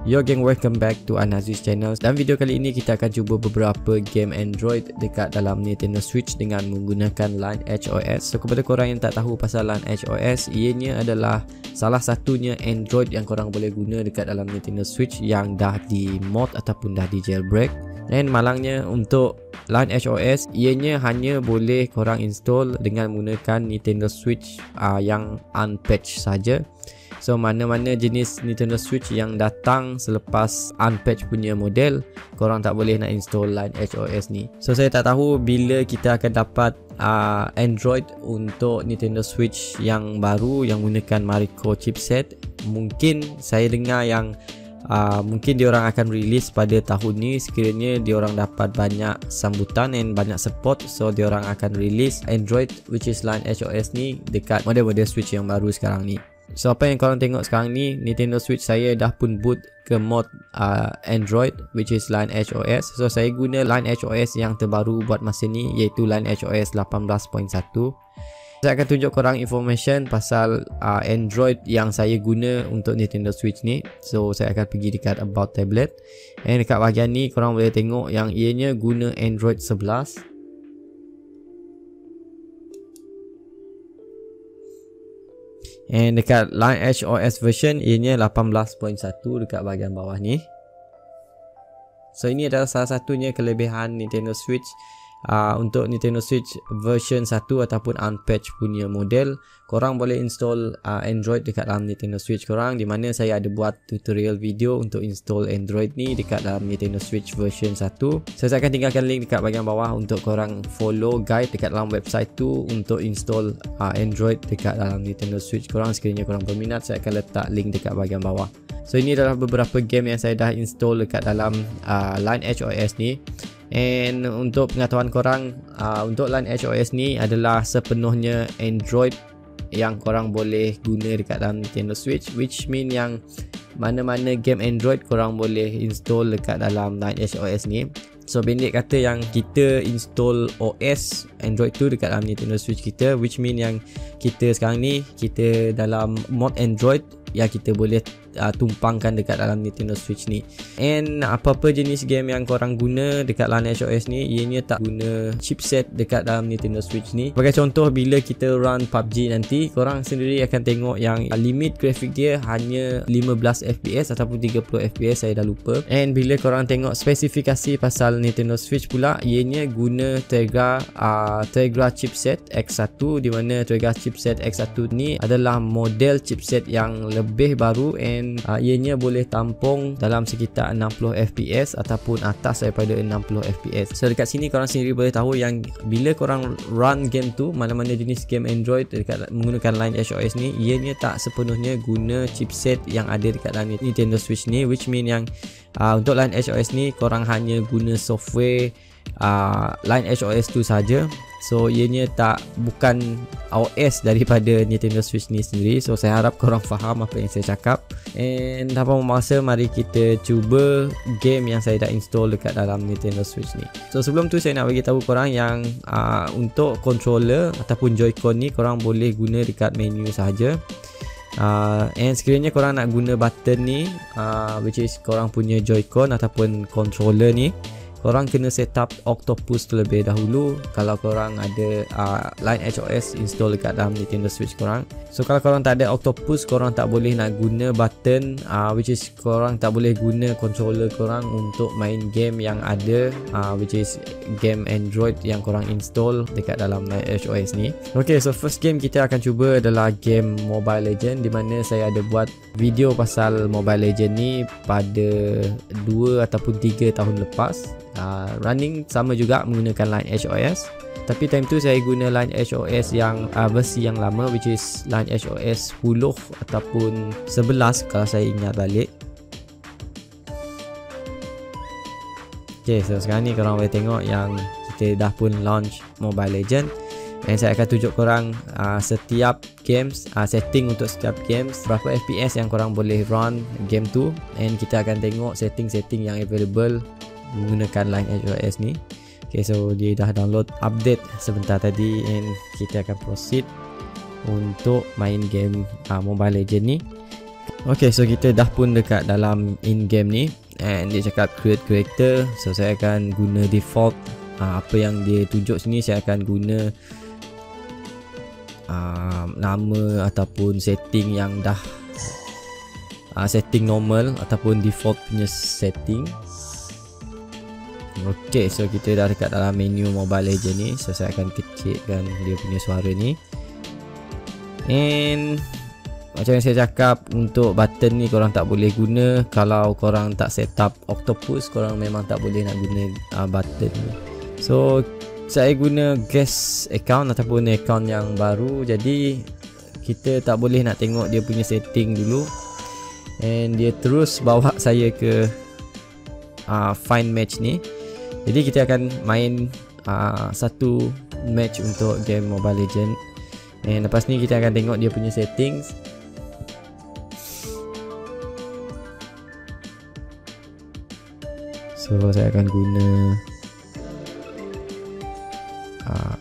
Yo gang, welcome back to Anaziz channel. Dalam video kali ini kita akan cuba beberapa game Android dekat dalam Nintendo Switch dengan menggunakan Lineage OS. So kepada korang yang tak tahu pasal Lineage OS, ianya adalah salah satunya Android yang korang boleh guna dekat dalam Nintendo Switch yang dah di mod ataupun dah di jailbreak. Dan malangnya untuk Lineage OS, ianya hanya boleh korang install dengan menggunakan Nintendo Switch yang unpatched saja. So mana-mana jenis Nintendo Switch yang datang selepas unpatched punya model, korang tak boleh nak install Lineage OS ni. So saya tak tahu bila kita akan dapat Android untuk Nintendo Switch yang baru yang menggunakan Marico chipset. Mungkin saya dengar yang mungkin diorang akan release pada tahun ni sekiranya diorang dapat banyak sambutan dan banyak support. So diorang akan release Android which is Lineage OS ni dekat model-model Switch yang baru sekarang ni. So apa yang korang tengok sekarang ni, Nintendo Switch saya dah pun boot ke mod Android which is Lineage OS. So saya guna Lineage OS yang terbaru buat masa ni, iaitu Lineage OS 18.1. Saya akan tunjuk korang information pasal Android yang saya guna untuk Nintendo Switch ni. So saya akan pergi dekat About Tablet, and dekat bahagian ni korang boleh tengok yang ianya guna Android 11. And dekat Lineage OS version ianya 18.1 dekat bahagian bawah ni. So ini adalah salah satunya kelebihan Nintendo Switch. Untuk Nintendo Switch version 1 ataupun unpatched punya model, korang boleh install Android dekat dalam Nintendo Switch korang, di mana saya ada buat tutorial video untuk install Android ni dekat dalam Nintendo Switch version 1. So saya akan tinggalkan link dekat bahagian bawah untuk korang follow guide dekat dalam website tu untuk install Android dekat dalam Nintendo Switch korang. Sekiranya korang berminat, saya akan letak link dekat bahagian bawah. So ini adalah beberapa game yang saya dah install dekat dalam Lineage OS ni. And untuk pengetahuan korang, untuk Lineage OS ni adalah sepenuhnya Android yang korang boleh guna dekat dalam Nintendo Switch, which mean yang mana-mana game Android korang boleh install dekat dalam Lineage OS ni. So pendek kata yang kita install OS Android tu dekat dalam Nintendo Switch kita, which mean yang kita sekarang ni kita dalam mod Android yang kita boleh tumpangkan dekat dalam Nintendo Switch ni. And apa-apa jenis game yang korang guna dekat Lineage OS ni, ianya tak guna chipset dekat dalam Nintendo Switch ni. Sebagai contoh, bila kita run PUBG nanti, korang sendiri akan tengok yang limit grafik dia hanya 15 FPS ataupun 30 FPS, saya dah lupa. And bila korang tengok spesifikasi pasal Nintendo Switch pula, ianya guna Tegra chipset X1, di mana Tegra chipset X1 ni adalah model chipset yang lebih baru, and ianya boleh tampung dalam sekitar 60 FPS ataupun atas daripada 60 FPS. So dekat sini korang sendiri boleh tahu yang bila korang run game tu, mana-mana jenis game Android dekat menggunakan Lineage OS ni, ianya tak sepenuhnya guna chipset yang ada dekat dalam Nintendo Switch ni, which mean yang untuk Lineage OS ni korang hanya guna software Lineage OS tu saja. So ianya bukan OS daripada Nintendo Switch ni sendiri. So saya harap korang faham apa yang saya cakap. And tanpa memasa, mari kita cuba game yang saya dah install dekat dalam Nintendo Switch ni. So sebelum tu saya nak bagi tahu korang yang untuk controller ataupun Joy-Con ni korang boleh guna dekat menu saja. And sekiranya korang nak guna button ni, which is korang punya Joy-Con ataupun controller ni, korang kena set up Octopus terlebih dahulu kalau korang ada Lineage OS install dekat dalam Nintendo Switch korang. So kalau korang tak ada Octopus, korang tak boleh nak guna button, which is korang tak boleh guna controller korang untuk main game yang ada, which is game Android yang korang install dekat dalam Lineage OS ni. Okay, so first game kita akan cuba adalah game Mobile Legend, di mana saya ada buat video pasal Mobile Legend ni pada 2 ataupun 3 tahun lepas. Running sama juga menggunakan Lineage OS, tapi time tu saya guna Lineage OS yang versi yang lama, which is Lineage OS 10 ataupun 11 kalau saya ingat balik. Okay, so sekarang ni korang boleh tengok yang kita dah pun launch Mobile Legend, dan saya akan tunjuk korang setiap games, setting untuk setiap games, berapa FPS yang korang boleh run game tu, and kita akan tengok setting-setting yang available menggunakan Lineage OS ni. Okay, so dia dah download update sebentar tadi, and kita akan proceed untuk main game Mobile Legend ni. Okay, so kita dah pun dekat dalam in-game ni, and dia cakap create character. So saya akan guna default, apa yang dia tunjuk sini. Saya akan guna nama ataupun setting yang dah setting normal ataupun default punya setting. Okay, so kita dah dekat dalam menu Mobile Legends ni. So saya akan kecilkan dia punya suara ni. And macam yang saya cakap, untuk button ni korang tak boleh guna. Kalau korang tak set up Octopus, korang memang tak boleh nak guna button ni. So saya guna guest account ataupun account yang baru, jadi kita tak boleh nak tengok dia punya setting dulu. And dia terus bawa saya ke find match ni. Jadi kita akan main satu match untuk game Mobile Legends. And lepas ni kita akan tengok dia punya settings. So saya akan guna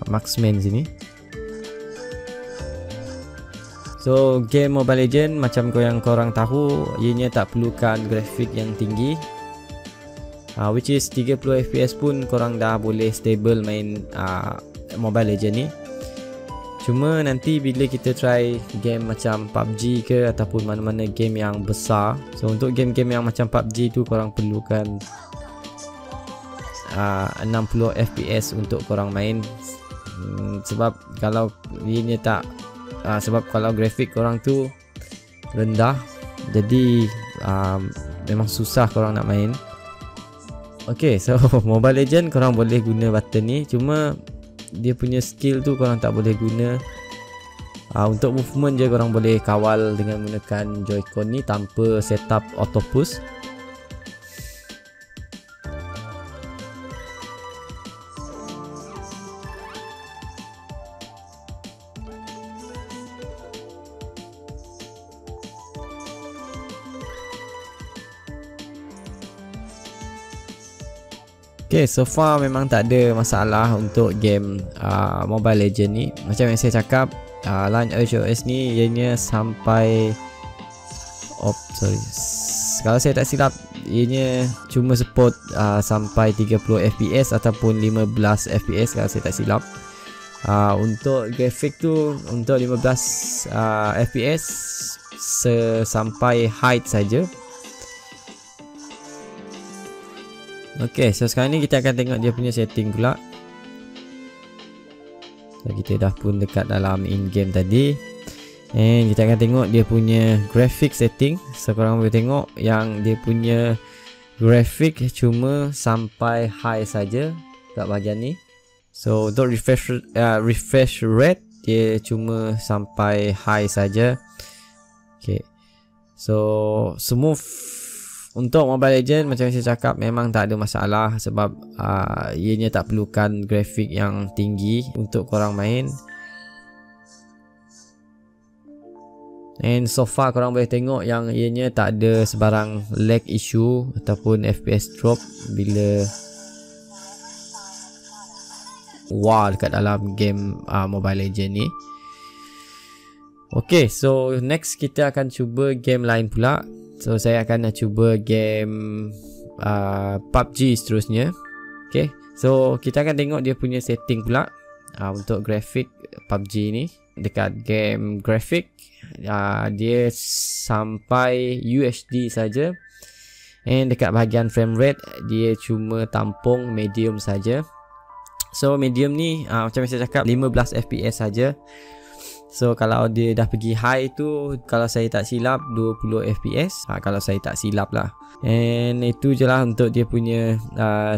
marksman sini. So game Mobile Legends macam yang korang tahu, ianya tak perlukan grafik yang tinggi, which is 30 fps pun korang dah boleh stable main Mobile Legends ni. Cuma nanti bila kita try game macam PUBG ke ataupun mana-mana game yang besar, so untuk game-game yang macam PUBG tu korang perlukan 60 fps untuk korang main. Sebab kalau ianya tak sebab kalau grafik korang tu rendah, jadi memang susah korang nak main. Okay, so Mobile Legends korang boleh guna button ni, cuma dia punya skill tu korang tak boleh guna. Untuk movement je korang boleh kawal dengan menggunakan Joy-Con ni tanpa setup Octopus. Okay, so far memang tak ada masalah untuk game Mobile Legends ni. Macam yang saya cakap, Line HOS ni ianya sampai kalau saya tak silap, ianya cuma support sampai 30 fps ataupun 15 fps kalau saya tak silap. Untuk grafik tu untuk 15 fps sampai height saja. Okay, so sekarang ni kita akan tengok dia punya setting pula. So kita dah pun dekat dalam in-game tadi, and kita akan tengok dia punya graphic setting. So korang boleh tengok yang dia punya grafik cuma sampai high saja kat bahagian ni. So untuk refresh rate dia cuma sampai high saja. Okay, so smooth. Untuk Mobile Legends macam saya cakap memang tak ada masalah, sebab ianya tak perlukan grafik yang tinggi untuk korang main. And so far korang boleh tengok yang ianya tak ada sebarang lag issue ataupun FPS drop bila dekat dalam game Mobile Legends ni. Okay, so next kita akan cuba game lain pula. So saya akan nak cuba game PUBG seterusnya. Okay, so kita akan tengok dia punya setting pula. Untuk grafik PUBG ni, dekat game grafik dia sampai UHD saja. And dekat bahagian frame rate dia cuma tampung medium saja. So medium ni macam saya cakap 15 fps saja. So kalau dia dah pergi high tu, kalau saya tak silap 20 fps, kalau saya tak silap lah. And itu je lah untuk dia punya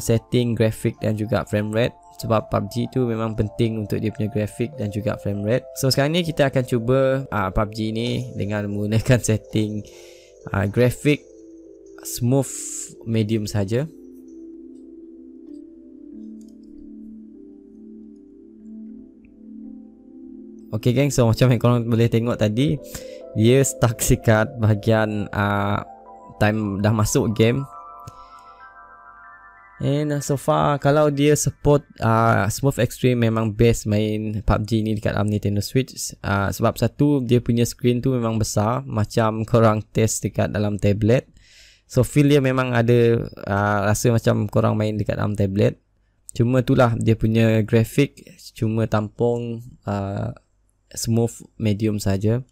setting grafik dan juga frame rate. Sebab PUBG tu memang penting untuk dia punya grafik dan juga frame rate. So sekarang ni kita akan cuba PUBG ni dengan menggunakan setting grafik smooth medium saja. Okay geng, so macam yang korang boleh tengok tadi, dia stuck dekat bahagian time dah masuk game. And so far kalau dia support Smooth Extreme, memang best main PUBG ni dekat dalam Nintendo Switch. Sebab satu, dia punya screen tu memang besar, macam korang test dekat dalam tablet. So feel dia memang ada rasa macam korang main dekat dalam tablet. Cuma itulah dia punya grafik cuma tampung smooth medium saja.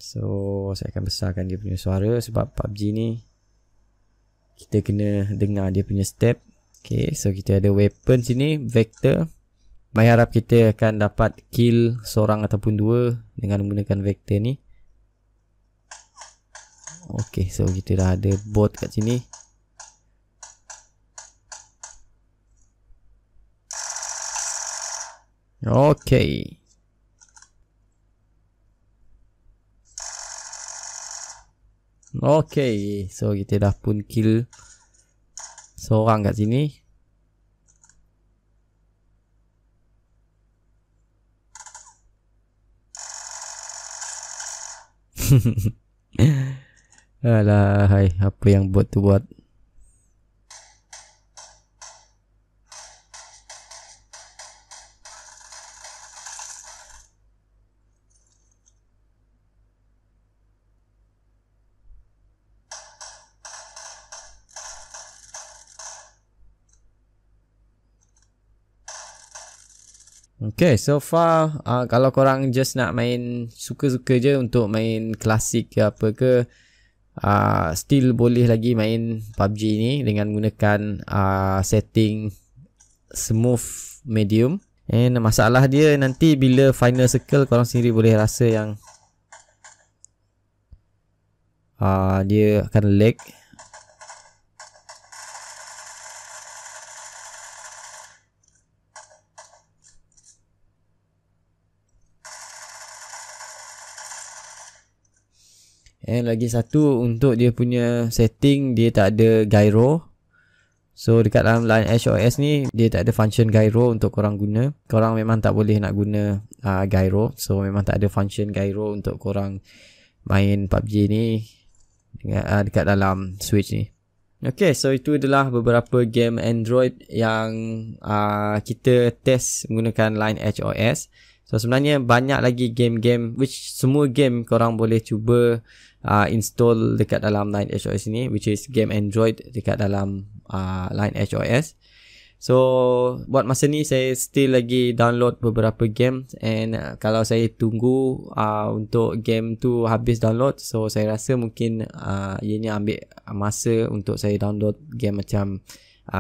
So saya akan besarkan dia punya suara sebab PUBG ni kita kena dengar dia punya step. Okay, so kita ada weapon sini, vector. Mai harap kita akan dapat kill seorang ataupun dua dengan menggunakan vector ni. Okay, so kita dah ada bot kat sini. Okay. Okay, so kita dah pun kill seorang kat sini. Alah, hai, apa yang bot tu buat? Okay, so far kalau korang just nak main suka-suka je untuk main klasik ke apa ke, still boleh lagi main PUBG ni dengan menggunakan setting smooth medium. And masalah dia nanti bila final circle, korang sendiri boleh rasa yang dia akan lag. And lagi satu, untuk dia punya setting, dia tak ada gyro. So dekat dalam Line Edge OS ni, dia tak ada function gyro untuk korang guna. Korang memang tak boleh nak guna gyro. So memang tak ada function gyro untuk korang main PUBG ni dekat dalam Switch ni. Okay, so itu adalah beberapa game Android yang kita test menggunakan Line Edge OS. So sebenarnya banyak lagi game-game which semua game korang boleh cuba install dekat dalam Line Edge OS ni, which is game Android dekat dalam Line Edge OS. So buat masa ni saya still lagi download beberapa game, and kalau saya tunggu untuk game tu habis download, so saya rasa mungkin ianya ambil masa untuk saya download game macam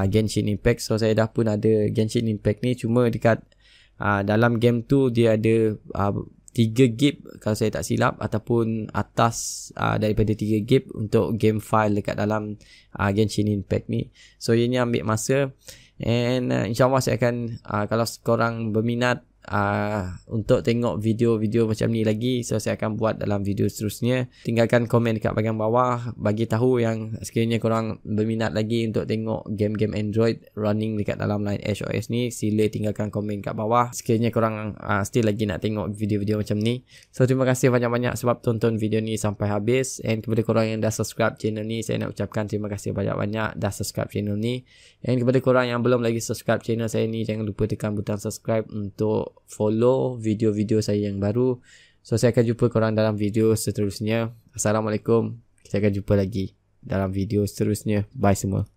Genshin Impact. So saya dah pun ada Genshin Impact ni, cuma dekat dalam game tu dia ada 3 gig kalau saya tak silap, ataupun atas daripada 3 gig untuk game file dekat dalam Genshin Impact ni. So ianya ambil masa, and insyaAllah saya akan kalau korang berminat untuk tengok video-video macam ni lagi, so saya akan buat dalam video seterusnya. Tinggalkan komen dekat bahagian bawah, bagi tahu yang sekiranya korang berminat lagi untuk tengok game-game Android running dekat dalam Line Edge OS ni. Sila tinggalkan komen kat bawah sekiranya korang still lagi nak tengok video-video macam ni. So terima kasih banyak-banyak sebab tonton video ni sampai habis, and kepada korang yang dah subscribe channel ni, saya nak ucapkan terima kasih banyak-banyak dah subscribe channel ni. And kepada korang yang belum lagi subscribe channel saya ni, jangan lupa tekan butang subscribe untuk follow video-video saya yang baru. So saya akan jumpa korang dalam video seterusnya. Assalamualaikum. Kita akan jumpa lagi dalam video seterusnya. Bye semua.